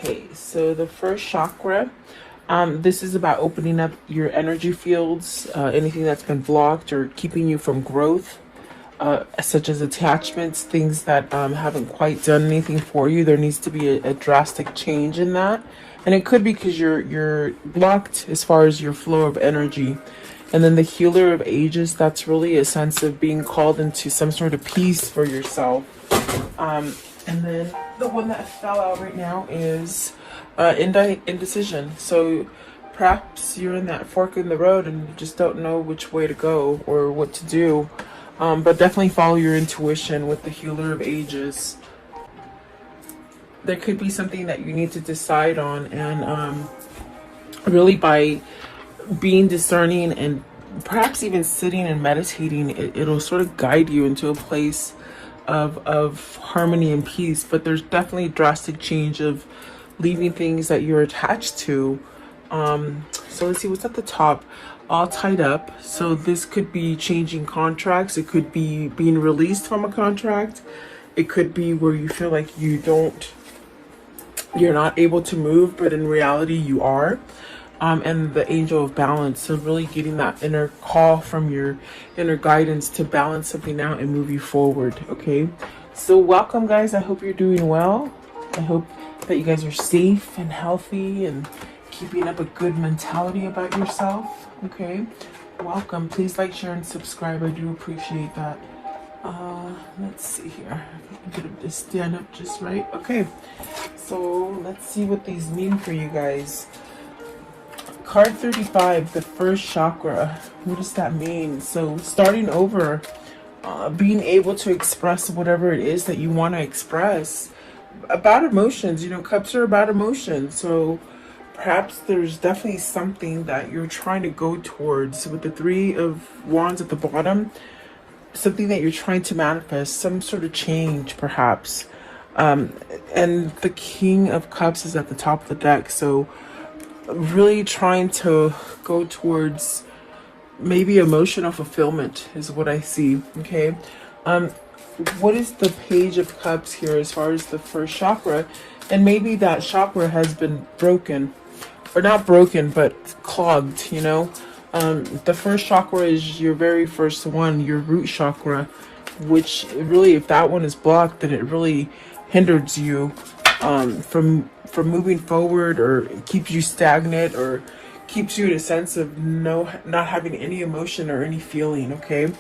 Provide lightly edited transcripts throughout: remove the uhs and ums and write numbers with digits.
Okay, so the first chakra, this is about opening up your energy fields, anything that's been blocked or keeping you from growth, such as attachments, things that haven't quite done anything for you. There needs to be a drastic change in that, and it could be because you're blocked as far as your flow of energy. And then the healer of ages, that's really a sense of being called into some sort of peace for yourself. And then the one that fell out right now is indecision. So perhaps you're in that fork in the road and you just don't know which way to go or what to do. But definitely follow your intuition with the healer of ages. There could be something that you need to decide on, and really by being discerning and perhaps even sitting and meditating, it'll sort of guide you into a place of harmony and peace. But there's definitely a drastic change of leaving things that you're attached to. So let's see what's at the top. All tied up. So this could be changing contracts. It could be being released from a contract. It could be where you feel like you're not able to move, but in reality you are. And the angel of balance. So really getting that inner call from your inner guidance to balance something out and move you forward. Okay. So welcome, guys. I hope you're doing well. I hope that you guys are safe and healthy and keeping up a good mentality about yourself. Okay. Welcome. Please like, share, and subscribe. I do appreciate that. Let's see here. Get this stand up just right. Okay. So let's see what these mean for you guys. Card 35, the first chakra. What does that mean? So starting over, being able to express whatever it is that you want to express about emotions. You know, cups are about emotions. So perhaps there's definitely something that you're trying to go towards with the Three of Wands at the bottom. Something that you're trying to manifest, some sort of change perhaps. And the King of Cups is at the top of the deck. So really trying to go towards maybe emotional fulfillment is what I see. Okay. What is the Page of Cups here as far as the first chakra? And maybe that chakra has been broken, or not broken, but clogged, you know. The first chakra is your very first one, your root chakra, which really, if that one is blocked, then it really hinders you from moving forward, or keeps you stagnant, or keeps you in a sense of not having any emotion or any feeling. Okay.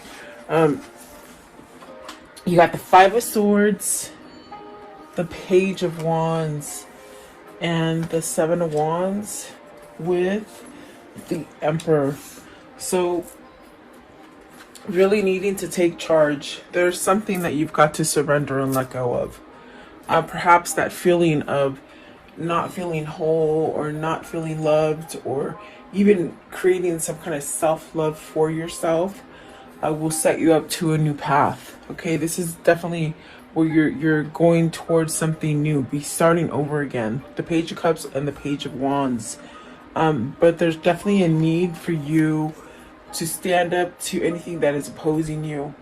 You got the Five of Swords, the Page of Wands, and the Seven of Wands with the Emperor. So really needing to take charge. There's something that you've got to surrender and let go of. Perhaps that feeling of not feeling whole, or not feeling loved, or even creating some kind of self-love for yourself will set you up to a new path. Okay, this is definitely where you're going towards something new, be starting over again. The Page of Cups and the Page of Wands. But there's definitely a need for you to stand up to anything that is opposing you.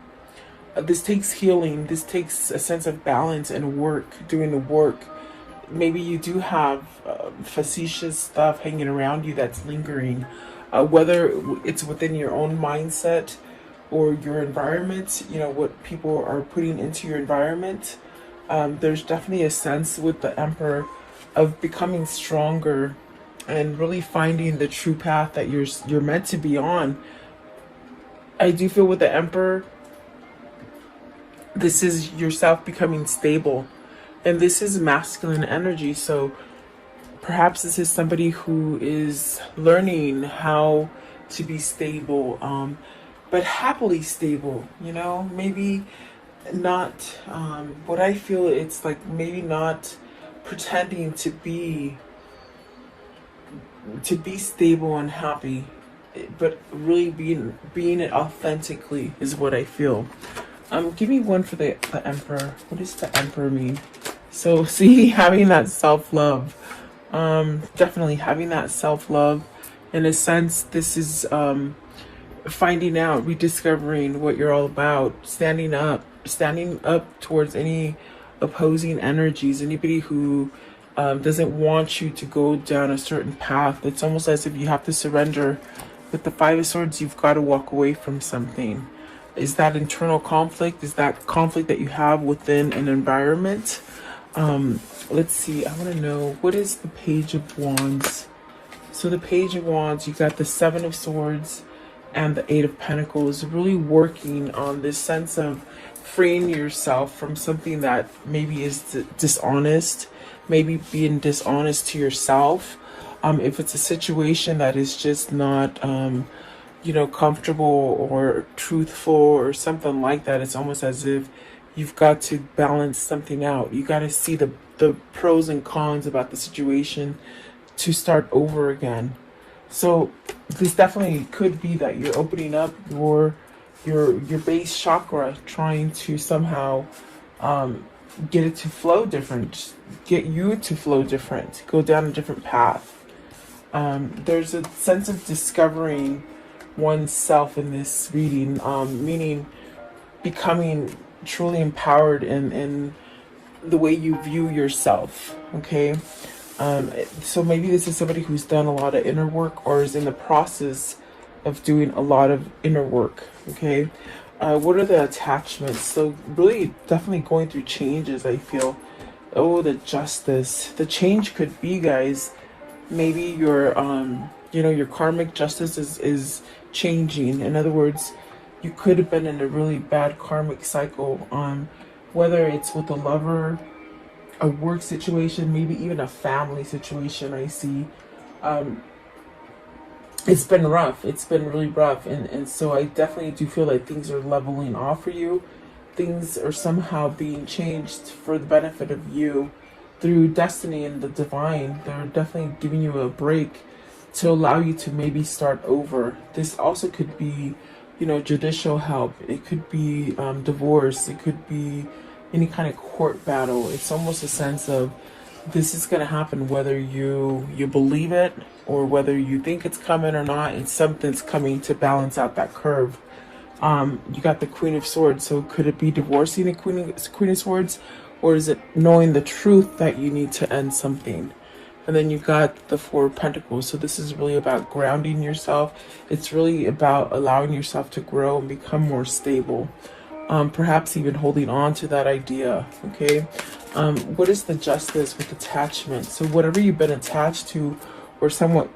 This takes healing. This takes a sense of balance and work, doing the work. Maybe you do have facetious stuff hanging around you that's lingering, whether it's within your own mindset or your environment, you know, what people are putting into your environment. There's definitely a sense with the Emperor of becoming stronger and really finding the true path that you're meant to be on. I do feel with the Emperor, this is yourself becoming stable, and this is masculine energy. So perhaps this is somebody who is learning how to be stable, but happily stable, you know. Maybe not what I feel, it's like maybe not pretending to be stable and happy, but really being it authentically is what I feel. Give me one for the Emperor. What does the Emperor mean? So see, having that self-love, definitely having that self-love. In a sense, this is finding out, rediscovering what you're all about, standing up towards any opposing energies, anybody who doesn't want you to go down a certain path. It's almost as if you have to surrender. With the Five of Swords, you've got to walk away from something. Is that internal conflict? Is that conflict that you have within an environment? Let's see. I want to know, what is the Page of Wands? So the Page of Wands, you got the Seven of Swords and the Eight of Pentacles, really working on this sense of freeing yourself from something that maybe is dishonest, maybe being dishonest to yourself. If it's a situation that is just not, you know, comfortable or truthful or something like that, it's almost as if you've got to balance something out. You got to see the pros and cons about the situation to start over again. So this definitely could be that you're opening up your base chakra, trying to somehow get it to flow different, get you to flow different, go down a different path. There's a sense of discovering oneself in this reading, meaning becoming truly empowered in the way you view yourself. Okay. So maybe this is somebody who's done a lot of inner work or is in the process of doing a lot of inner work. Okay. What are the attachments? So really definitely going through changes, I feel. Oh, the Justice. The change could be, guys, maybe your you know, your karmic justice is changing. In other words, you could have been in a really bad karmic cycle, whether it's with a lover, a work situation, maybe even a family situation. I see it's been rough. It's been really rough, and so I definitely do feel like things are leveling off for you. Things are somehow being changed for the benefit of you through destiny and the divine. They're definitely giving you a break to allow you to maybe start over. This also could be, you know, judicial help. It could be divorce. It could be any kind of court battle. It's almost a sense of this is going to happen whether you believe it or whether you think it's coming or not. It's something's coming to balance out that curve. You got the Queen of Swords. So could it be divorcing the Queen of Swords, or is it knowing the truth that you need to end something? And then you got the Four of Pentacles. So this is really about grounding yourself. It's really about allowing yourself to grow and become more stable. Perhaps even holding on to that idea. Okay. What is the Justice with attachment? So whatever you've been attached to or somewhat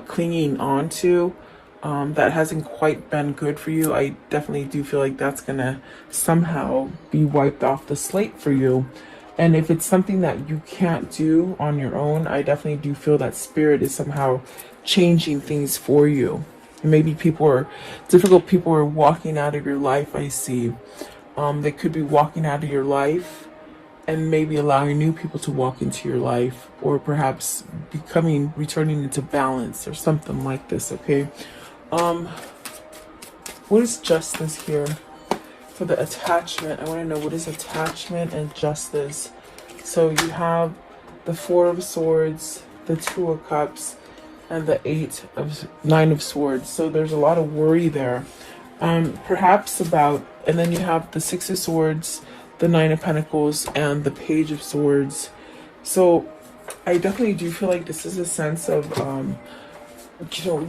clinging on to, that hasn't quite been good for you, I definitely do feel like that's gonna somehow be wiped off the slate for you. And if it's something that you can't do on your own, I definitely do feel that Spirit is somehow changing things for you. Maybe difficult people are walking out of your life, I see. They could be walking out of your life and maybe allowing new people to walk into your life, or perhaps returning into balance or something like this, okay? What is Justice here? For the attachment, I want to know, what is attachment and justice? So you have the Four of Swords, the Two of Cups, and the Nine of Swords. So there's a lot of worry there. Perhaps about, and then you have the Six of Swords, the Nine of Pentacles, and the Page of Swords. So I definitely do feel like this is a sense of, you know,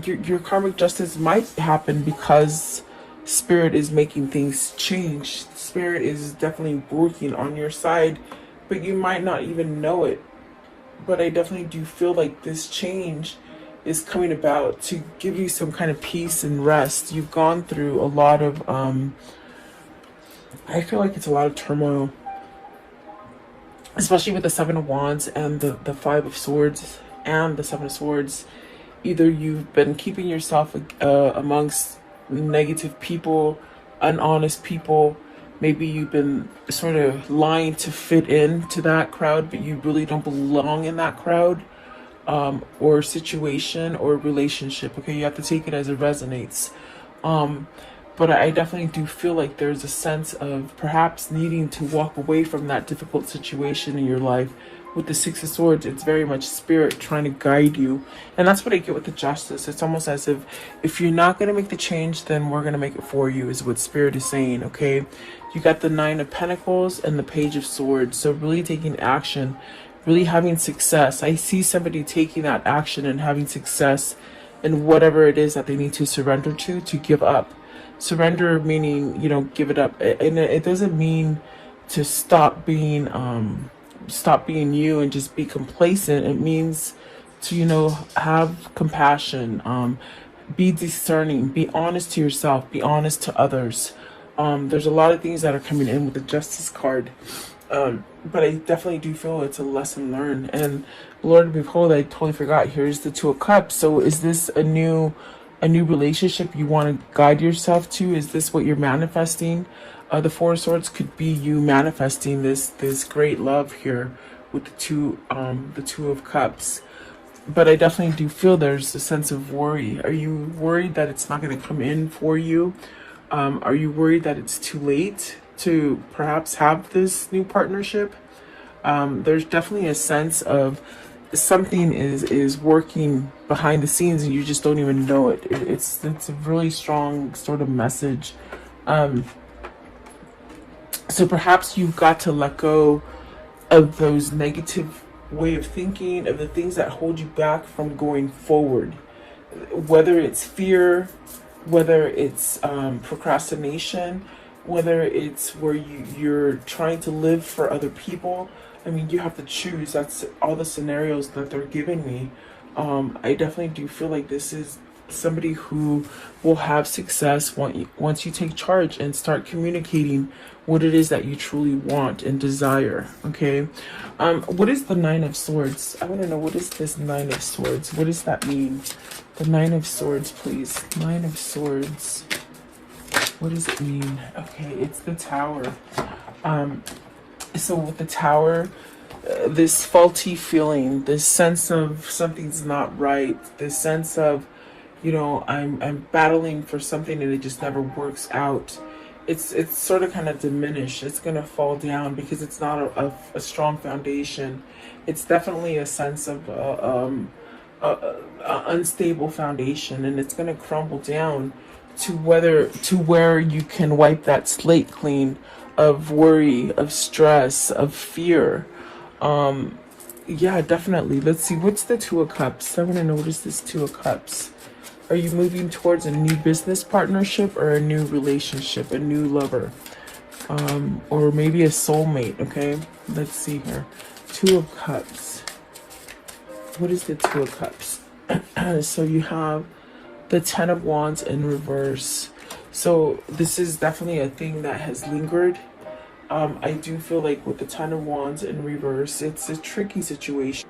your karmic justice might happen because Spirit is making things change. Spirit is definitely working on your side, but you might not even know it. But I definitely do feel like this change is coming about to give you some kind of peace and rest. You've gone through a lot of, I feel like it's a lot of turmoil, especially with the Seven of Wands and the Five of Swords and the Seven of Swords. Either you've been keeping yourself amongst negative people, honest people. Maybe you've been sort of lying to fit into that crowd, but you really don't belong in that crowd, or situation or relationship. Okay, you have to take it as it resonates. But I definitely do feel like there's a sense of perhaps needing to walk away from that difficult situation in your life. With the Six of Swords, it's very much spirit trying to guide you. And that's what I get with the Justice. It's almost as if you're not going to make the change, then we're going to make it for you, is what spirit is saying, okay? You got the Nine of Pentacles and the Page of Swords. So really taking action, really having success. I see somebody taking that action and having success in whatever it is that they need to surrender to give up. Surrender meaning, you know, give it up. And it doesn't mean to stop being you and just be complacent. It means to, you know, have compassion, be discerning, be honest to yourself, be honest to others. There's a lot of things that are coming in with the Justice card. But I definitely do feel it's a lesson learned. And Lord, behold, I totally forgot. Here's the Two of Cups. So is this a new relationship you want to guide yourself to? Is this what you're manifesting? The Four of Swords could be you manifesting this great love here with the Two of Cups. But I definitely do feel there's a sense of worry. Are you worried that it's not going to come in for you? Are you worried that it's too late to perhaps have this new partnership? There's definitely a sense of something is working behind the scenes and you just don't even know it. It's a really strong sort of message. So perhaps you've got to let go of those negative way of thinking, of the things that hold you back from going forward. Whether it's fear, whether it's procrastination, whether it's where you're trying to live for other people. I mean, you have to choose. That's all the scenarios that they're giving me. I definitely do feel like this is somebody who will have success once you take charge and start communicating what it is that you truly want and desire. Okay, what is the Nine of Swords? I want to know, what is this Nine of Swords? What does that mean? The Nine of Swords, please. Nine of Swords. What does it mean? Okay, it's the Tower. So with the Tower, this faulty feeling, this sense of something's not right, this sense of, you know, I'm battling for something and it just never works out. It's sort of kind of diminished. It's gonna fall down because it's not a strong foundation. It's definitely a sense of a unstable foundation, and it's gonna crumble down to where you can wipe that slate clean of worry, of stress, of fear. Yeah, definitely. Let's see, what's the Two of Cups? I want to know, what is this Two of Cups? Are you moving towards a new business partnership or a new relationship, a new lover? Or maybe a soulmate, okay? Let's see here. Two of Cups. What is the Two of Cups? So you have the Ten of Wands in reverse. So this is definitely a thing that has lingered. I do feel like with the Ten of Wands in reverse, it's a tricky situation.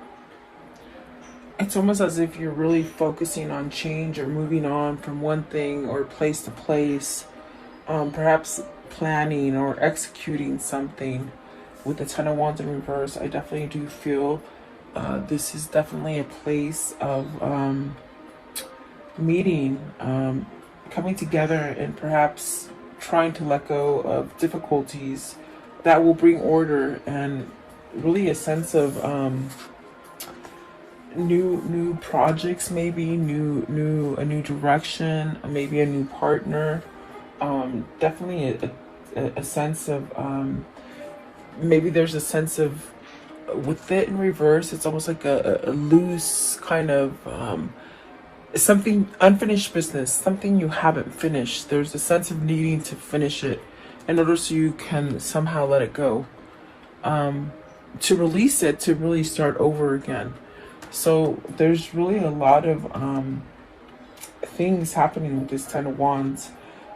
It's almost as if you're really focusing on change or moving on from one thing or place to place. Perhaps planning or executing something with the Ten of Wands in reverse. I definitely do feel this is definitely a place of meeting, coming together, and perhaps trying to let go of difficulties that will bring order and really a sense of new projects, maybe a new direction, maybe a new partner. Definitely a sense of maybe there's a sense of, with it in reverse, it's almost like a loose kind of something, unfinished business, something you haven't finished. There's a sense of needing to finish it in order so you can somehow let it go, to release it, to really start over again. So there's really a lot of things happening with this Ten of Wands.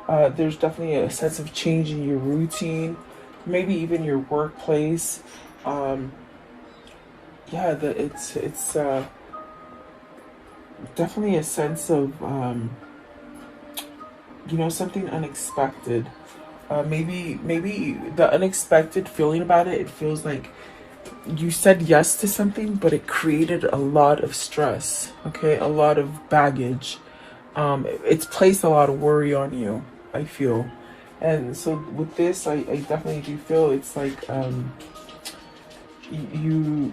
There's definitely a sense of change in your routine, maybe even your workplace. Yeah, it's definitely a sense of you know, something unexpected. Maybe the unexpected feeling about it, it feels like you said yes to something, but it created a lot of stress, okay, a lot of baggage. It's placed a lot of worry on you. I feel. And so with this, I definitely do feel it's like you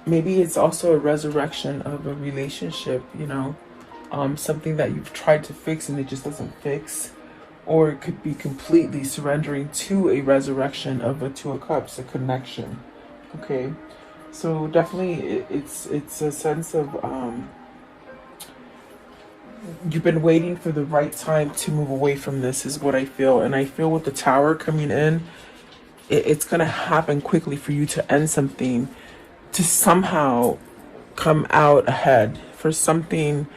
maybe it's also a resurrection of a relationship, you know, something that you've tried to fix and it just doesn't fix. Or it could be completely surrendering to a resurrection of a Two of Cups, a connection. Okay, so definitely it's a sense of you've been waiting for the right time to move away from this, is what I feel. And I feel with the Tower coming in, it's gonna happen quickly for you to end something, to somehow come out ahead for something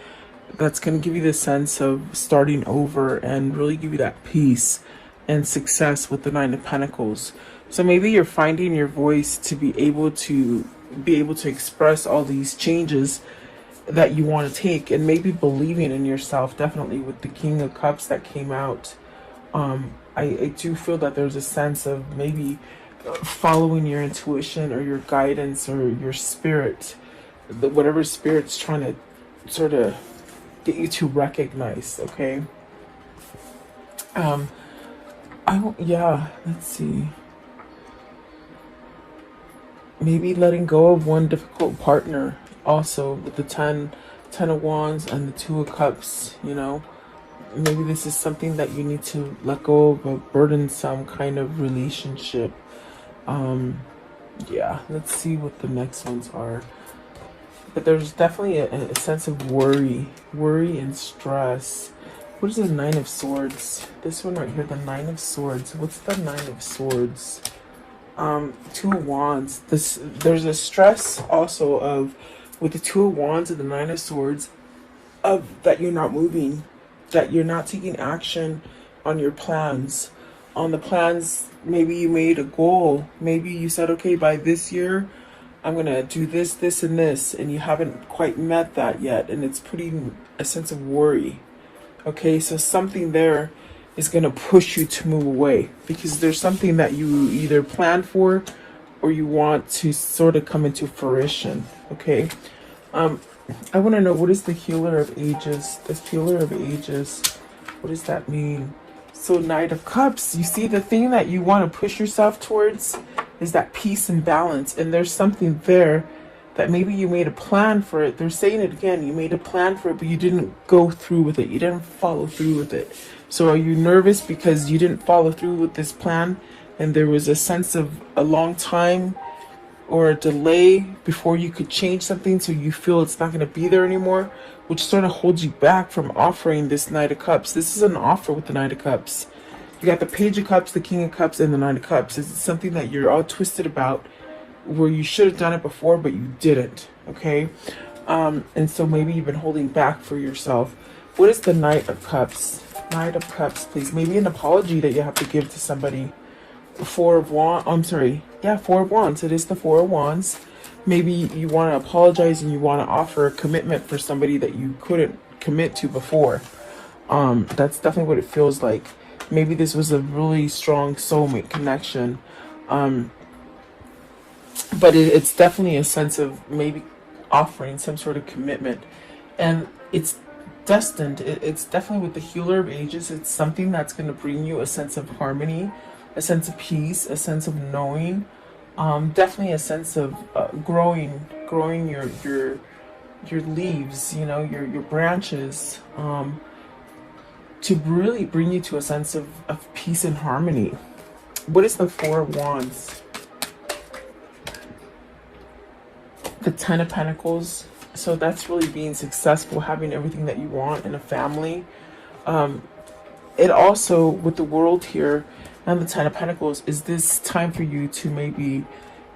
that's going to give you the sense of starting over and really give you that peace and success with the Nine of Pentacles. So maybe you're finding your voice to be able to express all these changes that you want to take, and maybe believing in yourself, definitely with the King of Cups that came out. I do feel that there's a sense of maybe following your intuition or your guidance or your spirit, whatever spirit's trying to sort of get you to recognize. Okay. Yeah, let's see. Maybe letting go of one difficult partner also with the 10 of Wands and the Two of Cups, you know. Maybe this is something that you need to let go of, a burdensome kind of relationship. Yeah, let's see what the next ones are. But there's definitely a sense of worry and stress. What is the Nine of Swords? This one right here, the Nine of Swords. What's the Nine of Swords? Two of Wands. There's a stress also of, with the Two of Wands and the Nine of Swords, of that you're not moving, that you're not taking action on your plans. On the plans, maybe you made a goal. Maybe you said, okay, by this year, I'm going to do this, this, and this, and you haven't quite met that yet, and it's putting a sense of worry. Okay, so something there is going to push you to move away, because there's something that you either planned for or you want to sort of come into fruition. Okay, I want to know, what is the Healer of Ages? The Healer of Ages, what does that mean? So Knight of Cups, you see, the thing that you want to push yourself towards is that peace and balance. And there's something there that maybe you made a plan for it. They're saying it again. You made a plan for it, but you didn't go through with it. You didn't follow through with it. So are you nervous because you didn't follow through with this plan? And there was a sense of a long time or a delay before you could change something, so you feel it's not going to be there anymore, which sort of holds you back from offering this Knight of Cups. This is an offer with the Knight of Cups. You got the Page of Cups, the King of Cups, and the Knight of Cups. It's something that you're all twisted about, where you should have done it before, but you didn't. Okay? And so maybe you've been holding back for yourself. What is the Knight of Cups? Knight of Cups, please. Maybe an apology that you have to give to somebody. Four of Wands. I'm sorry. Yeah, Four of Wands. It is the Four of Wands. Maybe you want to apologize and you want to offer a commitment for somebody that you couldn't commit to before. That's definitely what it feels like. Maybe this was a really strong soulmate connection. But it's definitely a sense of maybe offering some sort of commitment. And it's destined. It's definitely with the Healer of Ages. It's something that's going to bring you a sense of harmony, a sense of peace, a sense of knowing. Definitely a sense of growing your leaves, you know, your branches, to really bring you to a sense of peace and harmony. What is the Four of Wands? The Ten of Pentacles. So that's really being successful, having everything that you want in a family. It also, with the World here and the Ten of Pentacles, is this time for you to maybe,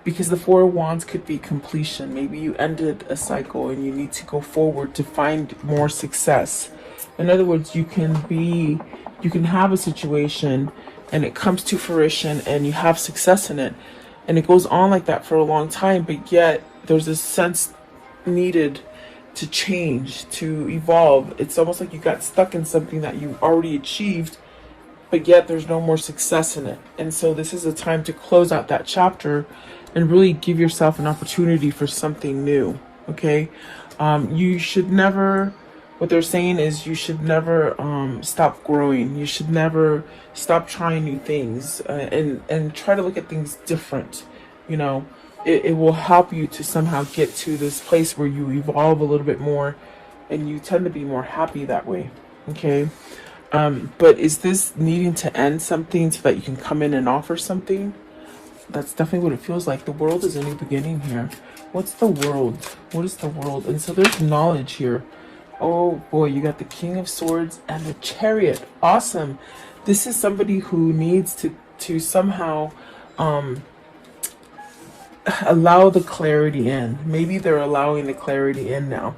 because the Four of Wands could be completion. Maybe you ended a cycle and you need to go forward to find more success. In other words, you can have a situation and it comes to fruition and you have success in it. And it goes on like that for a long time, but yet there's a sense needed to change, to evolve. It's almost like you got stuck in something that you already achieved, but yet there's no more success in it. And so this is a time to close out that chapter and really give yourself an opportunity for something new. Okay? You should never, what they're saying is you should never stop growing. You should never stop trying new things, and try to look at things different. You know, it will help you to somehow get to this place where you evolve a little bit more, and you tend to be more happy that way. Okay. But is this needing to end something so that you can come in and offer something? That's definitely what it feels like. The world is a new beginning here. What's the world? What is the world? And so there's knowledge here. Oh boy, you got the King of Swords and the Chariot. Awesome. This is somebody who needs to somehow allow the clarity in. Maybe they're allowing the clarity in now.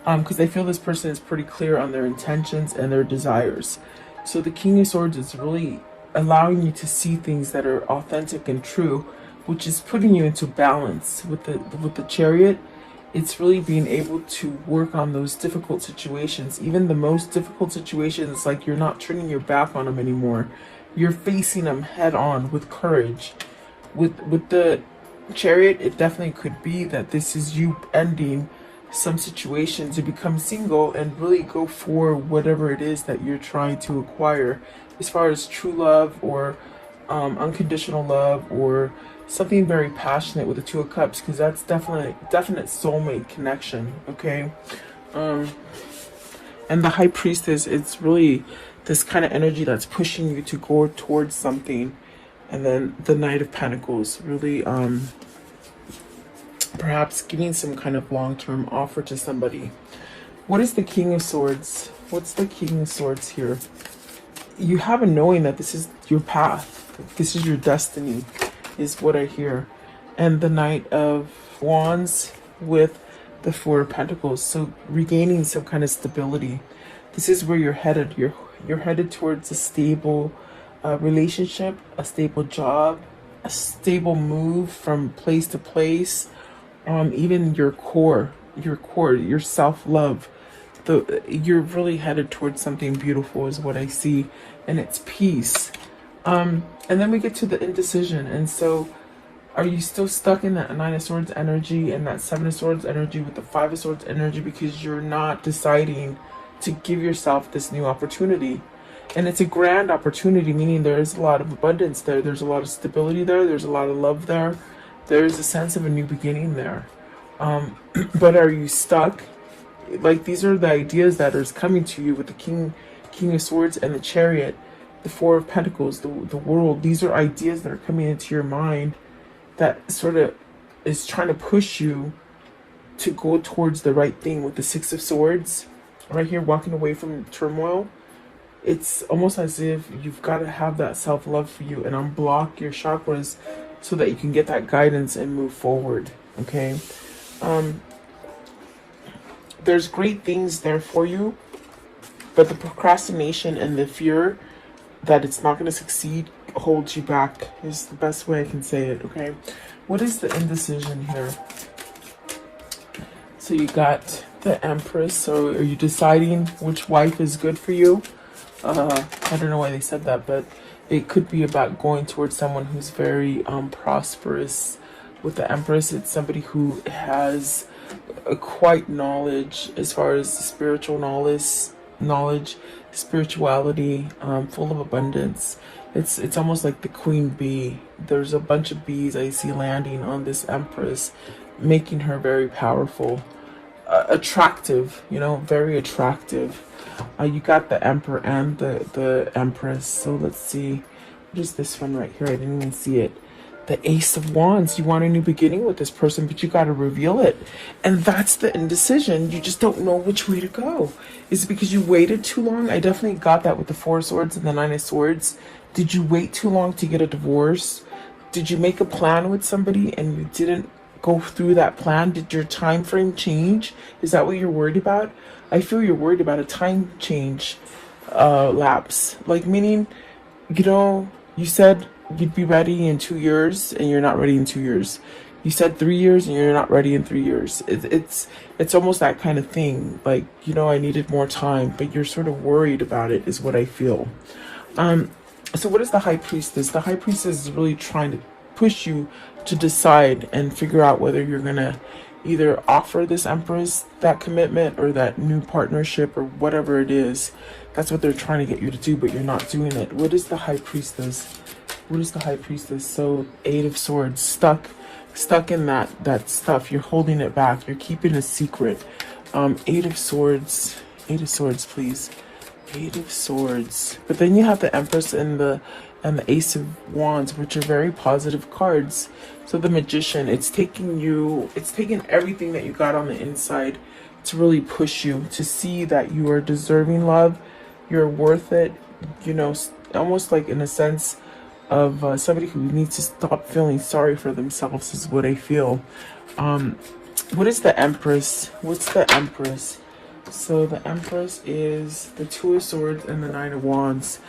Because I feel this person is pretty clear on their intentions and their desires. So the King of Swords is really allowing you to see things that are authentic and true, which is putting you into balance. With the Chariot, it's really being able to work on those difficult situations. Even the most difficult situations, like you're not turning your back on them anymore. You're facing them head on with courage. With the Chariot, it definitely could be that this is you ending some situation to become single and really go for whatever it is that you're trying to acquire, as far as true love or unconditional love, or something very passionate with the Two of Cups, because that's definite soulmate connection. Okay. And the High Priestess, it's really this kind of energy that's pushing you to go towards something. And then the Knight of Pentacles, really perhaps giving some kind of long-term offer to somebody. What is the King of Swords? What's the King of Swords here? You have a knowing that this is your path. This is your destiny, is what I hear. And the Knight of Wands with the Four of Pentacles. So regaining some kind of stability. This is where you're headed. You're headed towards a stable relationship, a stable job, a stable move from place to place. Even your core, your self-love, you're really headed towards something beautiful is what I see, and it's peace. And then we get to the indecision. And so are you still stuck in that Nine of Swords energy and that Seven of Swords energy with the Five of Swords energy, because you're not deciding to give yourself this new opportunity? And it's a grand opportunity, meaning there is a lot of abundance there. There's a lot of stability there. There's a lot of love there. There is a sense of a new beginning there. But are you stuck? Like, these are the ideas that are coming to you with the King of Swords and the Chariot, the Four of Pentacles, the world. These are ideas that are coming into your mind that sort of is trying to push you to go towards the right thing. With the Six of Swords right here, walking away from turmoil. It's almost as if you've got to have that self-love for you and unblock your chakras so that you can get that guidance and move forward. Okay. There's great things there for you, but the procrastination and the fear that it's not going to succeed holds you back, is the best way I can say it. Okay. What is the indecision here? So you got the Empress. So are you deciding which wife is good for you? I don't know why they said that, but it could be about going towards someone who's very prosperous. With the Empress, it's somebody who has quite knowledge as far as spiritual knowledge, spirituality, full of abundance. It's almost like the queen bee. There's a bunch of bees I see landing on this Empress, making her very powerful, attractive, you know, very attractive. You got the Emperor and the Empress. So let's see. What is this one right here? I didn't even see it. The Ace of Wands. You want a new beginning with this person, but you got to reveal it. And that's the indecision. You just don't know which way to go. Is it because you waited too long? I definitely got that with the Four of Swords and the Nine of Swords. Did you wait too long to get a divorce? Did you make a plan with somebody and you didn't go through that plan? Did your time frame change? Is that what you're worried about? I feel you're worried about a time change lapse. Like, meaning, you know, you said you'd be ready in 2 years and you're not ready in 2 years. You said 3 years and you're not ready in 3 years. It's almost that kind of thing. Like, you know, I needed more time, but you're sort of worried about it, is what I feel. So what is the High Priestess? The High Priestess is really trying to push you to decide and figure out whether you're gonna either offer this Empress that commitment or that new partnership or whatever it is. That's what they're trying to get you to do, but you're not doing it. What is the High Priestess? What is the High Priestess? So 8 of Swords, stuck in that stuff. You're holding it back. You're keeping a secret. 8 of Swords. 8 of Swords, please. 8 of Swords. But then you have the Empress and the Ace of Wands, which are very positive cards. So the Magician, it's taking everything that you got on the inside to really push you to see that you are deserving love, you're worth it, you know, almost like in a sense of somebody who needs to stop feeling sorry for themselves is what I feel. What is the Empress? What's the Empress? So the Empress is the 2 of Swords and the 9 of Wands.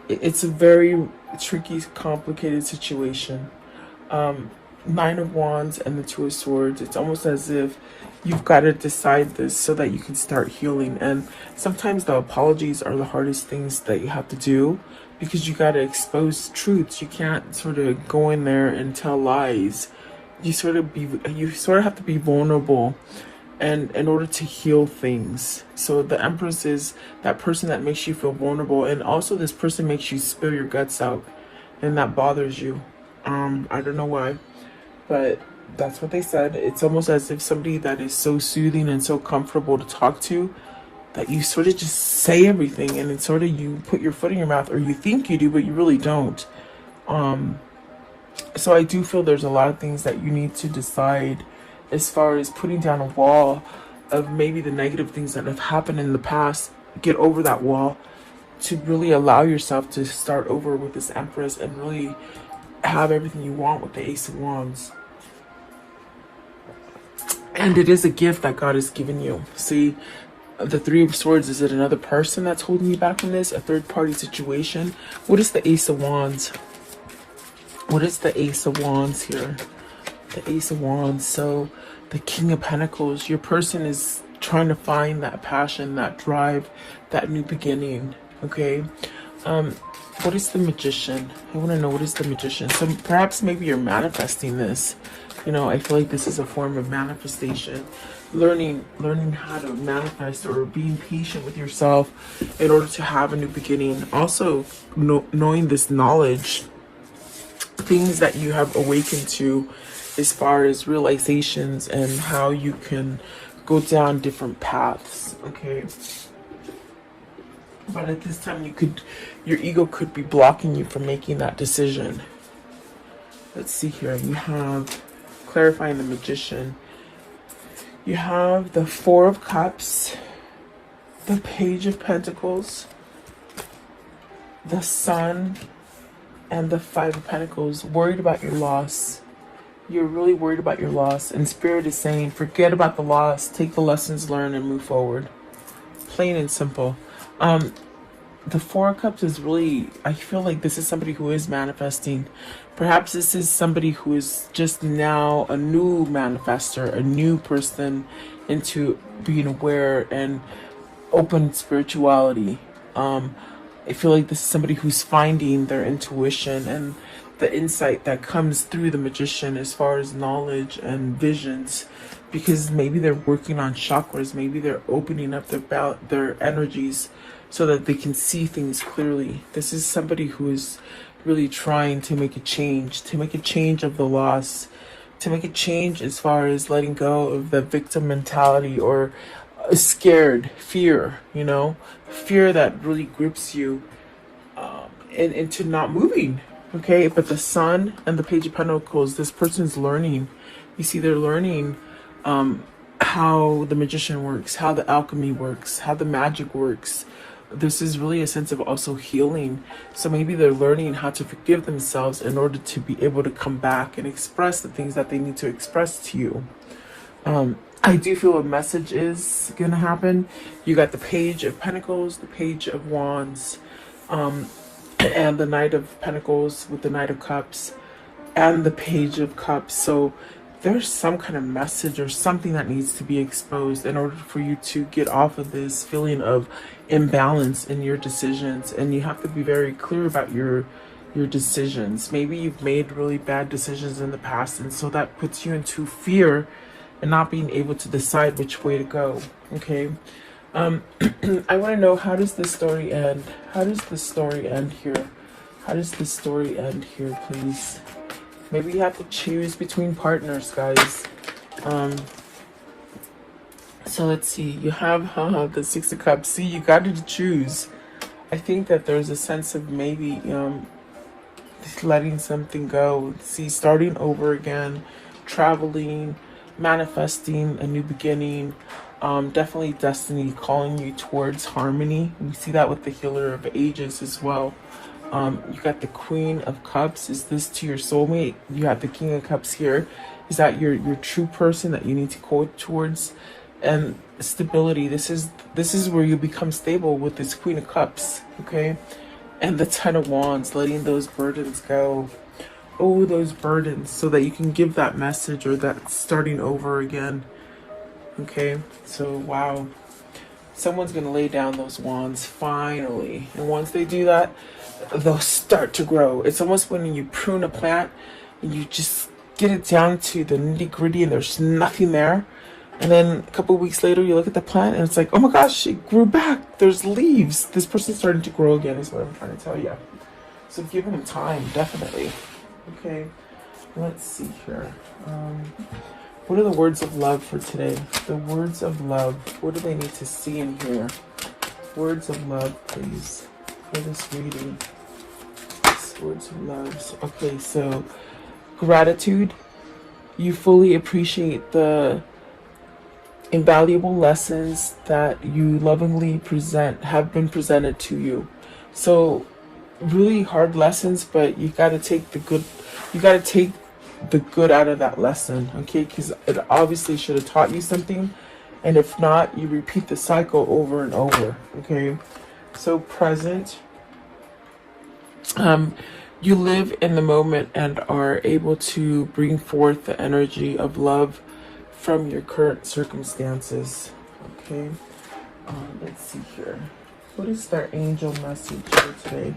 It's a very tricky, complicated situation. 9 of Wands and the 2 of Swords. It's almost as if you've got to decide this so that you can start healing. And sometimes the apologies are the hardest things that you have to do, because you got to expose truths. You can't sort of go in there and tell lies. You sort of have to be vulnerable, and in order to heal things. So the Empress is that person that makes you feel vulnerable, and also this person makes you spill your guts out, and that bothers you. I don't know why, but that's what they said. It's almost as if somebody that is so soothing and so comfortable to talk to, that you sort of just say everything, and it's sort of you put your foot in your mouth, or you think you do, but you really don't. So I do feel there's a lot of things that you need to decide as far as putting down a wall of maybe the negative things that have happened in the past. Get over that wall to really allow yourself to start over with this Empress and really have everything you want with the Ace of Wands. And it is a gift that God has given you. See, the 3 of Swords, is it another person that's holding you back from this? A third party situation? What is the Ace of Wands? What is the Ace of Wands here? The Ace of Wands. So the King of Pentacles, your person is trying to find that passion, that drive, that new beginning. Okay. What is the Magician? I want to know, what is the Magician? So perhaps maybe you're manifesting this. You know, I feel like this is a form of manifestation. Learning how to manifest, or being patient with yourself in order to have a new beginning. Also knowing this knowledge, things that you have awakened to as far as realizations and how you can go down different paths. Okay. But at this time your ego could be blocking you from making that decision. Let's see here. You have, clarifying the Magician, you have the 4 of Cups, the Page of Pentacles, the Sun, and the 5 of Pentacles. Worried about your loss. You're really worried about your loss, and Spirit is saying forget about the loss, take the lessons learned and move forward. Plain and simple. The 4 of Cups is really, I feel like this is somebody who is manifesting. Perhaps this is somebody who is just now a new manifester, a new person into being aware and open spirituality. I feel like this is somebody who's finding their intuition and the insight that comes through the Magician as far as knowledge and visions, because maybe they're working on chakras, maybe they're opening up their energies so that they can see things clearly. This is somebody who is really trying to make a change of the loss, to make a change as far as letting go of the victim mentality or scared fear, you know, fear that really grips you into not moving. Okay, but the Sun and the Page of Pentacles, this person's learning. You see, they're learning how the Magician works, how the alchemy works, how the magic works. This is really a sense of also healing. So maybe they're learning how to forgive themselves in order to be able to come back and express the things that they need to express to you. I do feel a message is going to happen. You got the Page of Pentacles, the Page of Wands, and the Knight of Pentacles with the Knight of Cups and the Page of Cups. So there's some kind of message or something that needs to be exposed in order for you to get off of this feeling of imbalance in your decisions. And you have to be very clear about your decisions. Maybe you've made really bad decisions in the past, and so that puts you into fear and not being able to decide which way to go. Okay. I want to know, how does this story end? How does the story end here? How does the story end here, please? Maybe you have to choose between partners, guys. So let's see. You have the Six of Cups. See, you got to choose. I think that there's a sense of maybe letting something go. See, starting over again, traveling, manifesting a new beginning. Definitely destiny calling you towards harmony. We see that with the Healer of Ages as well. You got the Queen of Cups. Is this to your soulmate? You have the King of Cups here. Is that your true person that you need to go towards? And stability. This is where you become stable with this Queen of Cups. Okay, and the Ten of Wands, letting those burdens go. Oh, those burdens, so that you can give that message, or that starting over again. Okay, so wow, someone's gonna lay down those wands finally, and once they do that, they'll start to grow. It's almost when you prune a plant and you just get it down to the nitty-gritty and there's nothing there, and then a couple of weeks later you look at the plant and it's like, oh my gosh, it grew back, there's leaves. This person's starting to grow again, is what I'm trying to tell you. So give them time, definitely. Okay, let's see here. What are the words of love for today? The words of love. What do they need to see in here? Words of love, please, for this reading. Words of love. Okay, so gratitude. You fully appreciate the invaluable lessons that you lovingly have been presented to you. So really hard lessons, but you got to take the good. You got to take the good out of that lesson, okay? Because it obviously should have taught you something, and if not, you repeat the cycle over and over. Okay, so present. You live in the moment and are able to bring forth the energy of love from your current circumstances. Okay, let's see here. What is their angel message for today?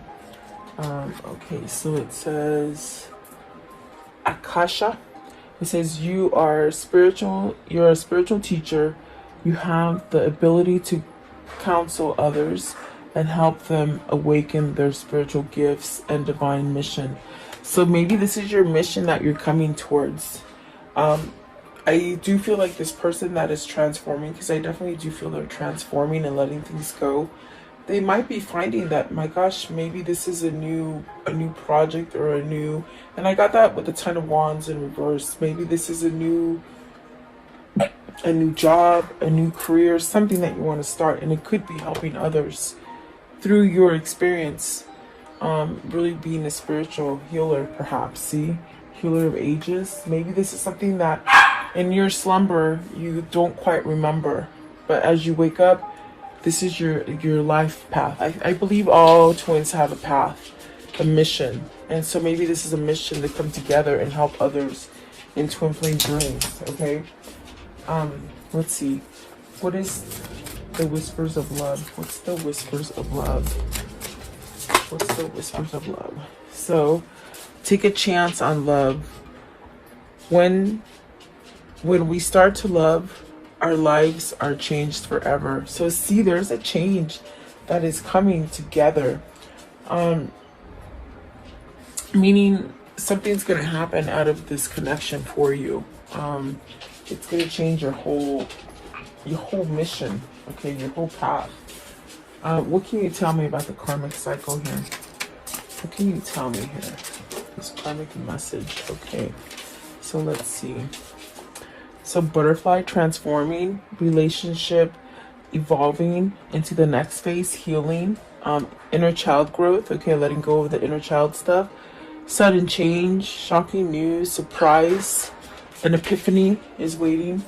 Okay, so it says Akasha. It says you're a spiritual teacher. You have the ability to counsel others and help them awaken their spiritual gifts and divine mission. So maybe this is your mission that you're coming towards. I do feel like this person that is transforming, because I definitely do feel they're transforming and letting things go. They might be finding that, my gosh, maybe this is a new project, or and I got that with the Ten of Wands in reverse. Maybe this is a new job, a new career, something that you want to start, and it could be helping others through your experience. Really being a spiritual healer, perhaps. See, Healer of Ages. Maybe this is something that in your slumber you don't quite remember, but as you wake up, this is your life path. I believe all twins have a path, a mission. And so maybe this is a mission to come together and help others in twin flame journeys, okay? Let's see. What is the whispers of love? What's the whispers of love? What's the whispers of love? So, take a chance on love. When we start to love, our lives are changed forever. So see, there's a change that is coming together. Meaning something's going to happen out of this connection for you. It's going to change your whole mission, okay, your whole path. What can you tell me about the karmic cycle here? What can you tell me here? This karmic message, okay. So let's see. So butterfly transforming, relationship evolving into the next phase, healing, inner child growth, okay, letting go of the inner child stuff, sudden change, shocking news, surprise, an epiphany is waiting,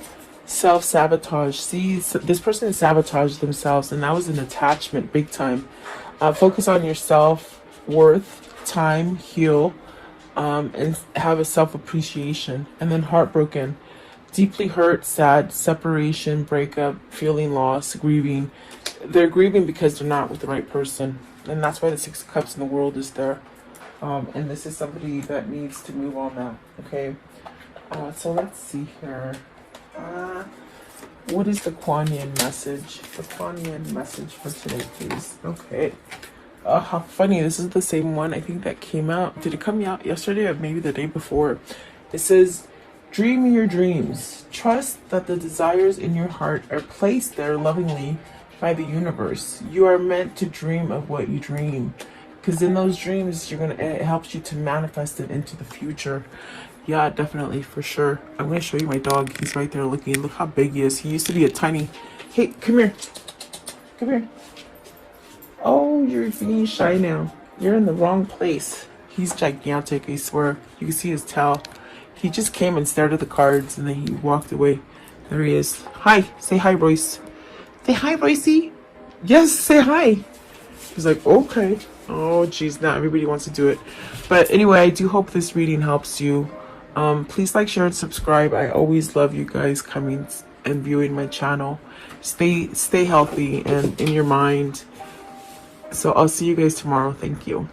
self-sabotage. See, so this person sabotaged themselves, and that was an attachment, big time. Focus on your self-worth, time, heal, and have a self-appreciation. And then heartbroken. Deeply hurt, sad, separation, breakup, feeling lost, grieving. They're grieving because they're not with the right person. And that's why the Six of Cups in the world is there. And this is somebody that needs to move on now, okay? So let's see here. What is the Kuan Yin message? The Kuan Yin message for today, please. Okay. How funny. This is the same one I think that came out. Did it come out yesterday or maybe the day before? It says, dream your dreams. Trust that the desires in your heart are placed there lovingly by the universe. You are meant to dream of what you dream. Because in those dreams, it helps you to manifest it into the future. Yeah, definitely, for sure. I'm going to show you my dog. He's right there looking. Look how big he is. He used to be a tiny... Hey, come here. Come here. Oh, you're being shy now. You're in the wrong place. He's gigantic, I swear. You can see his tail. He just came and stared at the cards and then he walked away. There he is. Hi. Say hi, Royce. Say hi, Roycey. Yes, say hi. He's like, okay. Oh, geez, not everybody wants to do it. But anyway, I do hope this reading helps you. Please like, share, and subscribe. I always love you guys coming and viewing my channel. Stay healthy and in your mind. So I'll see you guys tomorrow. Thank you.